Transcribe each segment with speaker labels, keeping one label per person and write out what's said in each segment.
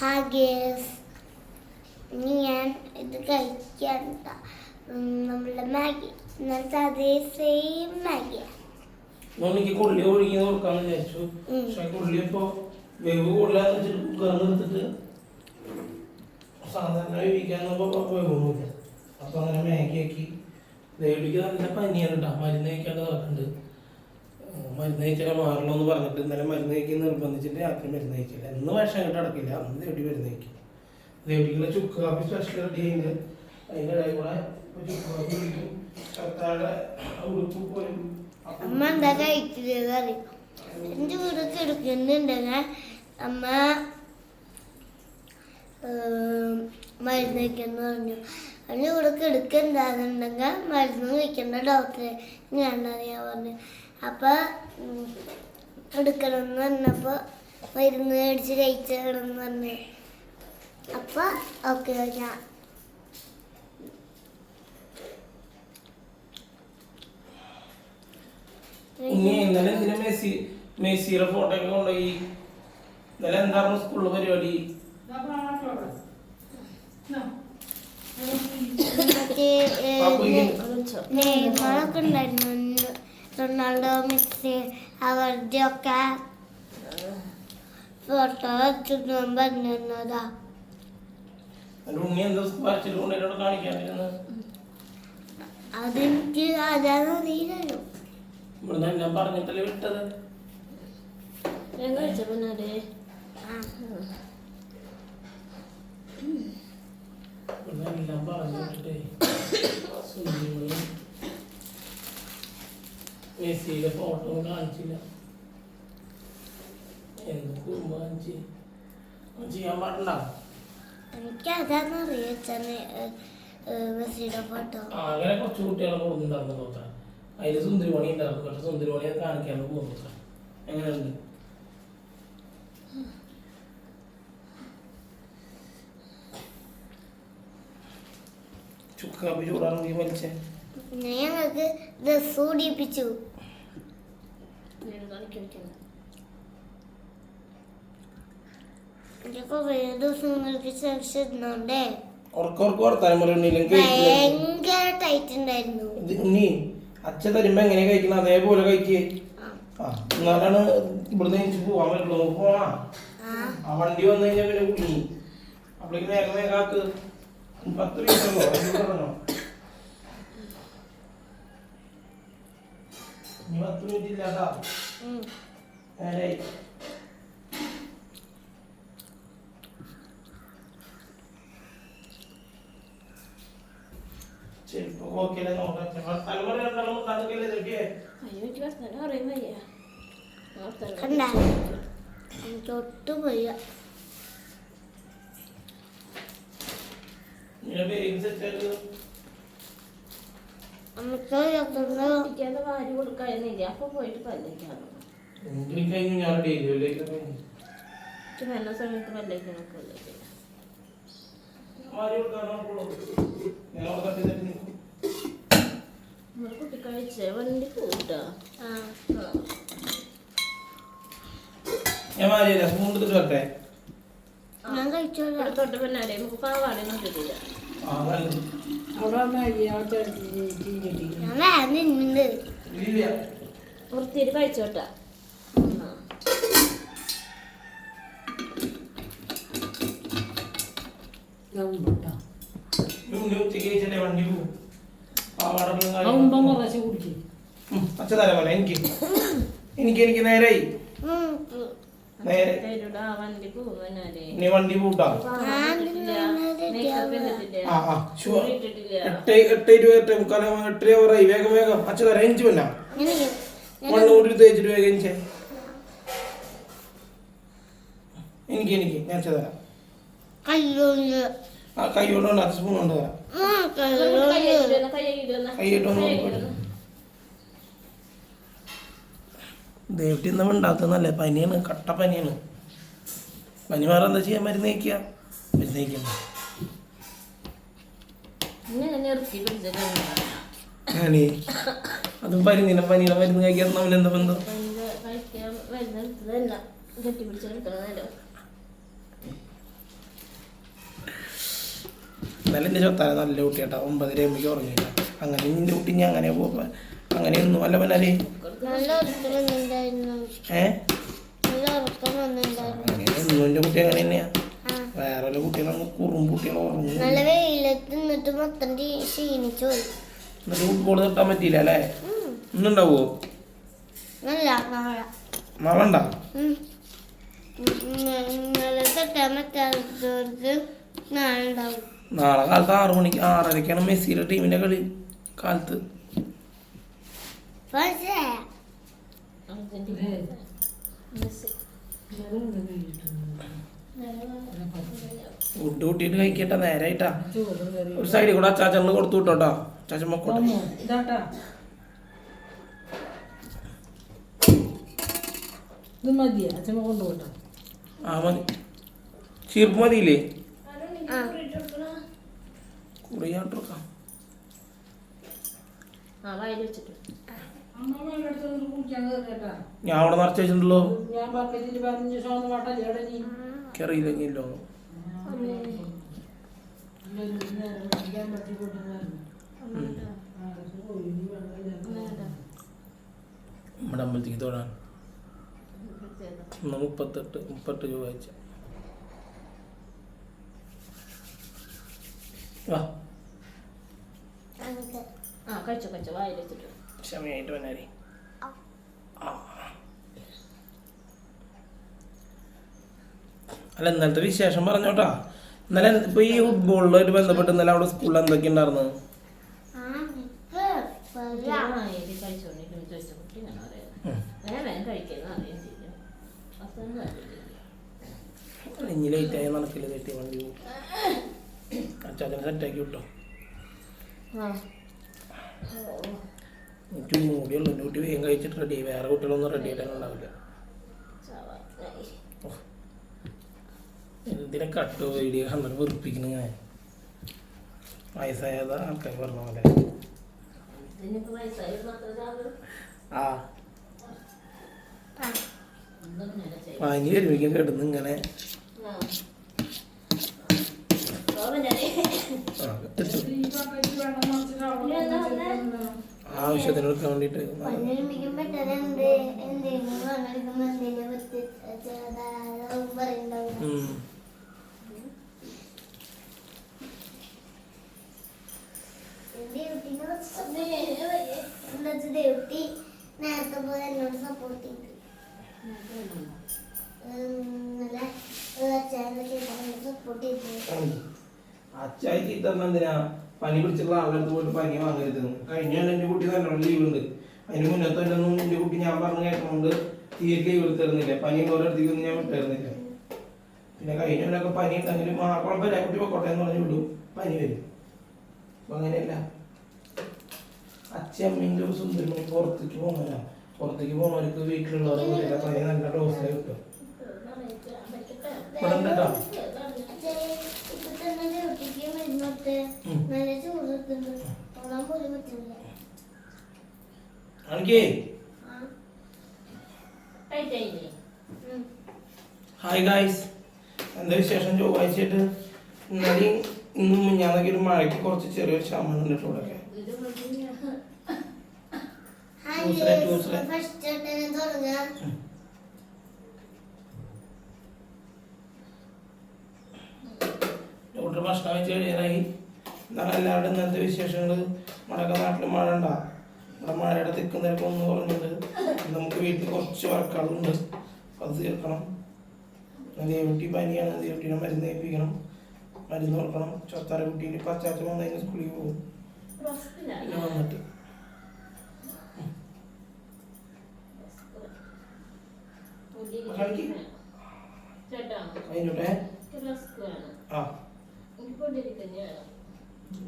Speaker 1: ഹാഗേസ് ഇനി ഞാൻ ഇത് കഴിക്കാൻ നമ്മളുടെ മാഗി ഇന്നത്തെ അതേ സെയിം മാഗിയാണ്.
Speaker 2: എനിക്ക് കൊള്ളി ഒഴുകി നോക്കാന്ന് വിചാരിച്ചു. പക്ഷെ കൊള്ളി ഇപ്പൊ വേവ് കൊള്ളാന്ന് വെച്ചിട്ട് കുക്കറിൽ എടുത്തിട്ട് സാധാരണ വേവിക്കാൻ വേവൊന്നുമില്ല. അപ്പൊ അങ്ങനെ മാഗി ആക്കി ദേവിക്ക് നല്ല പനിയാണ് കേട്ടോ. മരുന്ന് കഴിക്കാണ്ട് നടക്കുന്നുണ്ട്. മരുന്ന് കഴിച്ചാൽ മാറണം എന്ന് പറഞ്ഞിട്ട് ഇന്നലെ മരുന്ന് കഴിക്കാൻ നിർബന്ധിച്ചിട്ട് രാത്രി മരുന്ന് കഴിക്കില്ല. എന്ന് വേഷം അങ്ങോട്ട് അടക്കില്ല. അന്ന് ദേവി മരുന്ന് കഴിക്കും. ദേവിക്കുള്ള ചുക്ക് കാപ്പി സ്പെഷ്യൽ റെഡി ചെയ്യുന്നത്. അതിൻ്റെ ഇടയിൽ കൂടെ ചുക്ക് കാപ്പി കുടിക്കും. കത്താടെ ഉടുപ്പ് പോലും
Speaker 1: അമ്മ എന്താ കഴിക്കുന്നത് അറിയും. എൻ്റെ വീട് കിടക്കുന്നുണ്ടെങ്കിൽ അമ്മ മരുന്ന് കഴിക്കാന്ന് പറഞ്ഞു. അതിൻ്റെ കൂടെ കിടക്കുന്നുണ്ടെങ്കിൽ മരുന്ന് കഴിക്കേണ്ട ഡോക്ടറെ ഞാനറിയാൻ പറഞ്ഞു. അപ്പം എടുക്കണമെന്ന് പറഞ്ഞപ്പോൾ മരുന്ന് മേടിച്ച് കഴിച്ചണമെന്ന് പറഞ്ഞു. അപ്പം ഓക്കെ ഞാൻ
Speaker 2: ഇന്നലെ എന്തിനാ മെസ്സിയുടെ ഫോട്ടോ ഒക്കെ കൊണ്ടുപോയി? ഇന്നലെ എന്തായിരുന്നു സ്കൂളിലെ പരിപാടി?
Speaker 1: നെയ്മറൊക്കെ ഉണ്ടായിരുന്നു. റൊണാൾഡോ, മെസ്സി അവരുടെ ഒക്കെ ഫോട്ടോ വെച്ചിട്ട് പറഞ്ഞിരുന്നതാ. അതെനിക്ക് അതാന്ന് അറിയില്ലല്ലോ.
Speaker 2: ഞാൻ പറഞ്ഞിട്ടല്ലേ വിട്ടത്.
Speaker 3: ഞാൻ കഴിച്ച പിന്നാലെ
Speaker 2: എല്ലാം പറഞ്ഞു വിട്ടിട്ടേ മെസ്സിയുടെ ഫോട്ടോ കാണിച്ചില്ല. എന്തൊക്കെ കാണിച്ച് ചെയ്യാൻ പാടില്ല.
Speaker 1: എനിക്ക് അതാന്ന് അറിയാം മെസ്സിയുടെ ഫോട്ടോ.
Speaker 2: അങ്ങനെ കുറച്ച് കുട്ടികളെ കൊടുക്കുന്നുണ്ടായിരുന്നു നോക്കാം. അതിൽ സുന്ദരിമണി ഉണ്ടായിരുന്നു. പക്ഷെ സുന്ദരിമണിയെ കാണിക്കാണ്ട് പോകുന്നു. എങ്ങനെയുണ്ട്? ചുക്കാപ്പി ചൂടാണെങ്കിൽ വലിച്ചേ.
Speaker 1: പിന്നെ ഞങ്ങൾക്ക് ഡ്രസ് കൂടിയിപ്പിച്ചു. കുറേ ദിവസങ്ങൾക്ക് ശേഷം ഇരുന്നോണ്ടേ ഭയങ്കര ടൈറ്റ് ഉണ്ടായിരുന്നു.
Speaker 2: അച്ഛൻ തരുമ്പോ എങ്ങനെ കഴിക്കണം അതേപോലെ കഴിക്കേ. എന്നാലാണ് ഇവിടുന്ന് എനിക്ക് പോവാൻ പറ്റുള്ളൂ. പോവാ ആ വണ്ടി വന്നു കഴിഞ്ഞാൽ പിന്നെ കുടുങ്ങി. അപ്പോഴേക്ക് വേഗം വേഗാക്ക്. 10 മിനിറ്റോ 5 മിനിറ്റ് 10 മിനിറ്റ് ഇല്ലാതാ നേരായി.
Speaker 1: തൊട്ട് പോയ
Speaker 3: വാരി കൊടുക്കാനില്ല. അപ്പൊ പോയിട്ട് പല്ലേക്കാണ് നല്ല സമയത്ത് പല്ലേക്കാനൊക്കെ കുട്ടി കഴിച്ച വണ്ടി പോട്ടാ.
Speaker 1: ഞാൻ കഴിച്ചോളാം.
Speaker 3: തൊട്ട് പിന്നാലെ നമുക്ക് പാവാടൊന്നും കിട്ടില്ല.
Speaker 1: ഞാൻ നിന്നുണ്ട്
Speaker 3: വൃത്തിയിൽ കഴിച്ചോട്ടാ.
Speaker 2: വണ്ടി പോകും. എനിക്ക് നേരായി. ഇനി വണ്ടി പൂട്ടാ. 8:20 8:45 വേഗം വേഗം അച്ഛ തരാം. എനിക്ക് പിന്നെ മണ്ണ് കൂട്ടി തേച്ചിട്ട് വേഗം എനിക്ക് ഞാൻ അച്ഛ തരാം. ആ കൈ കൊണ്ടുണ്ട്. അച്ഛ സ്പൂൺ കൊണ്ട് തരാം. കൈയിട്ടൊന്നും ദേവട്ടി ഒന്നും ഉണ്ടാക്കുന്നല്ലേ. പനിയാണ്, കട്ട പനിയാണ്. പനി മാറാൻ എന്താ ചെയ്യാൻ? മരുന്ന് കഴിക്കുക. മരുന്ന് കഴിക്കണം. ഞാനേ അതും പനിയുടെ മരുന്ന് കഴിക്കാൻ നമ്മൾ എന്താ ബന്ധം? എന്നാലും എൻ്റെ ചൊത്താല നല്ല കുട്ടിയാട്ടാ 9:30 ആകുമ്പോഴേക്കും ഉറങ്ങിയില്ല. അങ്ങനെ നിൻ്റെ കുട്ടി ഞാൻ അങ്ങനെ പോകുമ്പോൾ അങ്ങനെയൊന്നും അല്ല പനാലേ
Speaker 1: നല്ല ഉറക്കം വന്നിട്ടുണ്ടായിരുന്നു. നല്ല ഉറക്കം വന്നിട്ടുണ്ടായിരുന്നു.
Speaker 2: അങ്ങനെയൊന്നും എൻ്റെ കുട്ടി അങ്ങനെ തന്നെയാ. വേറെ വല്ല കുട്ടികളാണ് കുറുമ്പ് കുട്ടികളെ ഉറങ്ങും.
Speaker 1: നല്ല വെയിലത്ത് നിന്നിട്ട് മൊത്തം ക്ഷീണിച്ചു പോയി.
Speaker 2: എന്നിട്ട് ഫുട്ബോൾ തട്ടാൻ പറ്റിയില്ല അല്ലേ? ഇന്നുണ്ടാവുമോ?
Speaker 1: നല്ല നാളെ
Speaker 2: നാളെ ഉണ്ടാ?
Speaker 1: ഇന്നലെ തട്ടാൻ പറ്റാത്തവർക്ക് നാളെ ഉണ്ടാവും.
Speaker 2: നാളെ കാലത്ത് 6 മണിക്ക് 6:30ക്കാണ് മെസ്സിയുടെ ടീമിന്റെ കളി. കാലത്ത് ഫുഡ് കൂട്ടിയിട്ട് കഴിക്കട്ടെ. നേരായിട്ടാ ഒരു സൈഡിൽ കൂടെ അച്ചാച്ചന് കൊടുത്തു വിട്ടോട്ടോ. അച്ചാച്ചൻ മക്കോട്ടെ.
Speaker 4: ഇത് മതിയാ അച്ഛൻ കൊണ്ടുപോട്ടോ?
Speaker 2: ആ മതി. ചീർപ്പ് മതിയില്ലേ? കുറിയാട്ടോക്കാം. ഞാൻ അവിടെ നിറച്ച് വെച്ചിട്ടുണ്ടല്ലോ. അറിയില്ലെങ്കിലോ നമ്മുടെ അമ്പലത്തേക്ക് തൊഴാൻ 38 രൂപ വെച്ച. ക്ഷമയായിട്ട് വന്നാലേ. അല്ല ഇന്നലത്തെ വിശേഷം പറഞ്ഞോട്ടാ. ഇന്നലെ ഇപ്പൊ ഈ ഫുട്ബോളിലായിട്ട് ബന്ധപ്പെട്ട് ഇന്നലെ അവിടെ സ്കൂളിൽ എന്തൊക്കെ ഉണ്ടായിരുന്നു? ഇനി ലേറ്റായി നടക്കില്ല. തെറ്റി വണ്ടി പോകും. അച്ചാച്ചനെ സെറ്റാക്കി വിട്ടോ. എനിക്ക് മൂടിയുള്ളൂ. എൻ്റെ കുട്ടി വേഗം കഴിച്ചിട്ട് റെഡി. വേറെ കുട്ടികളൊന്നും റെഡി ആയിട്ടാണുണ്ടാവില്ല. എന്തിനെ കട്ടോ വീഡിയോ കണ്ടിട്ട് വെറുപ്പിക്കണ ഞാൻ. വയസ്സായതാ ആൾക്കാർ പറഞ്ഞ പോലെ. ആ വാങ്ങി വരുമ്പോഴേക്കും കിടന്ന് ഇങ്ങനെ ആവശ്യത്തിന് എടുക്കാൻ വേണ്ടിട്ട്
Speaker 1: നേരത്തെ പോലെ എന്നോട് സപ്പോർട്ട് ചെയ്തു. സപ്പോർട്ട് ചെയ്തു.
Speaker 2: അച്ചായി ചീത്തറിന് എന്തിനാ? പനി പിടിച്ചിട്ടുള്ള ആളെടുത്ത് പോയിട്ട് പനി വാങ്ങരുത്. കഴിഞ്ഞ എൻ്റെ കുട്ടി നല്ലോണം ലീവ് ഉണ്ട്. അതിന് മുന്നത്തെ ഒന്നും എൻ്റെ കുട്ടി ഞാൻ പറഞ്ഞ് കേട്ടതുകൊണ്ട് തീരെ ലീവ് എടുത്തിരുന്നില്ല. പനി ഓരോരുത്തേക്കൊന്നും ഞാൻ വിട്ടിരുന്നില്ല. പിന്നെ കഴിഞ്ഞൊക്കെ പനി ഉണ്ടെങ്കിലും കുഴപ്പമില്ല കുട്ടി പൊക്കോട്ടെ എന്ന് പറഞ്ഞ് വിടും. പനി വരും. അപ്പൊ അങ്ങനെയല്ല. അച്ഛമ്മീൻ്റെ സുന്ദരമണി പുറത്തേക്ക് പോകുന്നില്ല. പുറത്തേക്ക് പോകുന്നവർക്ക് വീട്ടിലുള്ളവർക്ക് പനി നല്ല ഡോസിൽ കിട്ടും. ഇവിടെ ഉണ്ടോ? ഹായ് ഗായ്സ്, എന്താ വിശേഷം? ചൊവ്വാഴ്ചയായിട്ട് ഇന്നലെയും ഇന്നും ഞാനൊക്കെ ഒരു മഴയ്ക്ക് കുറച്ച് ചെറിയൊരു ക്ഷാമം ഉണ്ട് ഇവിടെയൊക്കെ. ഡോക്ടർ ഭക്ഷണം വെച്ച് കഴിയാനായി. എന്നാലും എല്ലാവരുടെയും ഇന്നത്തെ വിശേഷങ്ങൾ. നമ്മുടെ നാട്ടിൽ മഴ ഉണ്ടാ. നമ്മുടെ മഴയുടെ തിക്കും തിരക്കും ഒന്ന് പറഞ്ഞിട്ടുണ്ട്. നമുക്ക് വീട്ടിൽ കുറച്ച് വർക്കുകളുണ്ട്. അത് തീർക്കണം. ദേവട്ടി പനിയാണ്. ദേവട്ടീനെ മരുന്ന് ഏൽപ്പിക്കണം. മരുന്ന് കൊടുക്കണം. ചൊത്താര കുട്ടീൻ്റെ പച്ചാച്ച വന്നതിന് സ്കൂളിൽ പോകും. പിന്നെ വന്നിട്ട് കഴിഞ്ഞോട്ടെ. ആ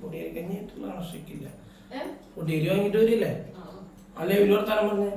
Speaker 2: പൊടിയരി കഞ്ഞിട്ടുള്ള ആവശ്യമില്ല. പൊടിയരി വാങ്ങിട്ട് വരില്ലേ? അല്ലെ ഇവര് വർത്താനം പറഞ്ഞേ.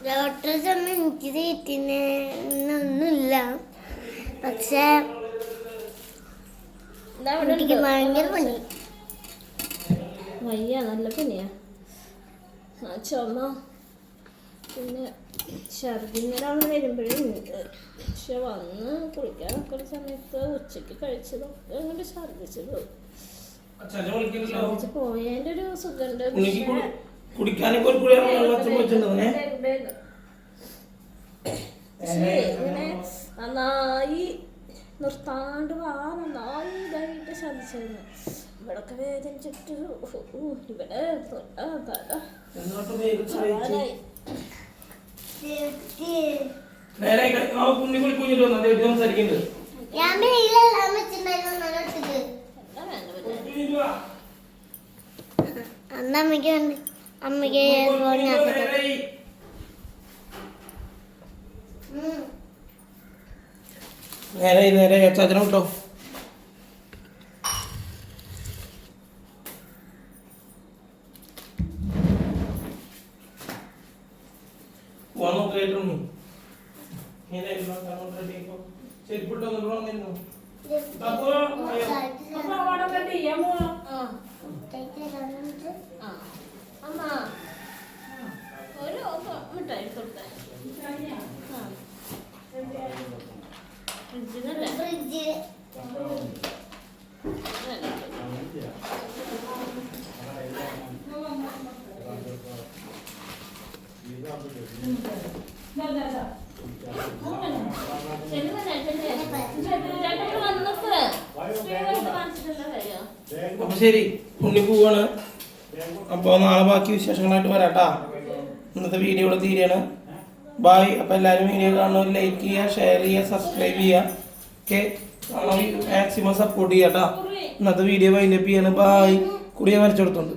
Speaker 1: ഡോക്ടർ ചെന്ന് എനിക്ക് തീറ്റിനൊന്നുമില്ല. പക്ഷെ എനിക്ക് ഭയങ്കര പണി.
Speaker 3: വയ്യ, നല്ല പനിയാ. ചുമ പിന്നെ ഛർദി ഇന്നലെ അവൾ വരുമ്പോഴേ ഉണ്ട്. പക്ഷെ വന്ന് കുളിക്കാൻ നിൽക്കുന്ന സമയത്ത് ഉച്ചയ്ക്ക് കഴിച്ചതൊക്കെ അങ്ങോട്ട് ഛർദിച്ചത്
Speaker 2: അച്ഛനെ വിളിക്കണ്ടല്ലോ.
Speaker 3: ഛർദിച്ച് പോയതിൻ്റെ ഒരു സുഖമുണ്ട്.
Speaker 2: ഉണ്ണിക്ക് കുടിക്കാനൊക്കെ ഒരു കുഴി വെച്ചിട്ടുണ്ടേ.
Speaker 3: പക്ഷേ ഇങ്ങനെ നന്നായി നിർത്താണ്ട് നന്നായി ഇതായിട്ട് ഛർദിച്ചിരുന്നു. ഇവിടൊക്കെ വേദനിച്ചിട്ട് ഇവിടെ
Speaker 2: എന്നിട്ട് വേഗം സഹായിച്ച്
Speaker 3: തല
Speaker 2: നേരെ കുഞ്ഞി കുളിക്കുഞ്ഞിട്ട് വന്നു. അദ്ദേഹം സംസാരിക്കുന്നുണ്ട്.
Speaker 1: ഞാൻ വെയിലെല്ലാം വെച്ചിട്ടുണ്ടായിരുന്നു നല്ലോട്ടത്. അന്ന് അമ്മയ്ക്ക് ഫോൺ
Speaker 2: നേരെ നേരെ അച്ചാച്ചനെ വിട്ടോ. പോവാൻ നോക്കിയിട്ടുണ്ടോ? ചെരുപ്പിട്ടോ വന്നിരുന്നു.
Speaker 4: അപ്പൊ അവിടെ കെട്ടി അമ്മ
Speaker 3: അമ്മ ഒരു മിഠായി കൊടുത്തേ. ഫ്രിഡ്ജിനല്ലേ
Speaker 1: ഫ്രിഡ്ജ്
Speaker 2: അപ്പൊ ശരി, ഉണ്ണി പോവാണ്. അപ്പോൾ നാളെ ബാക്കി വിശേഷങ്ങളായിട്ട് വരാട്ടാ. ഇന്നത്തെ വീഡിയോ ഇവിടെ തീരെയാണ്. ബായ്. അപ്പോൾ എല്ലാവരും വീഡിയോ കാണുന്നവർ ലൈക്ക് ചെയ്യുക, ഷെയർ ചെയ്യുക, സബ്സ്ക്രൈബ് ചെയ്യുക. ഓക്കെ, മാക്സിമം സപ്പോർട്ട് ചെയ്യാം കേട്ടോ. ഇന്നത്തെ വീഡിയോ വൈൻഡപ്പ് ചെയ്യാണ്. ബായ്. കുടിയെ വരച്ചു കൊടുത്തോണ്ട്.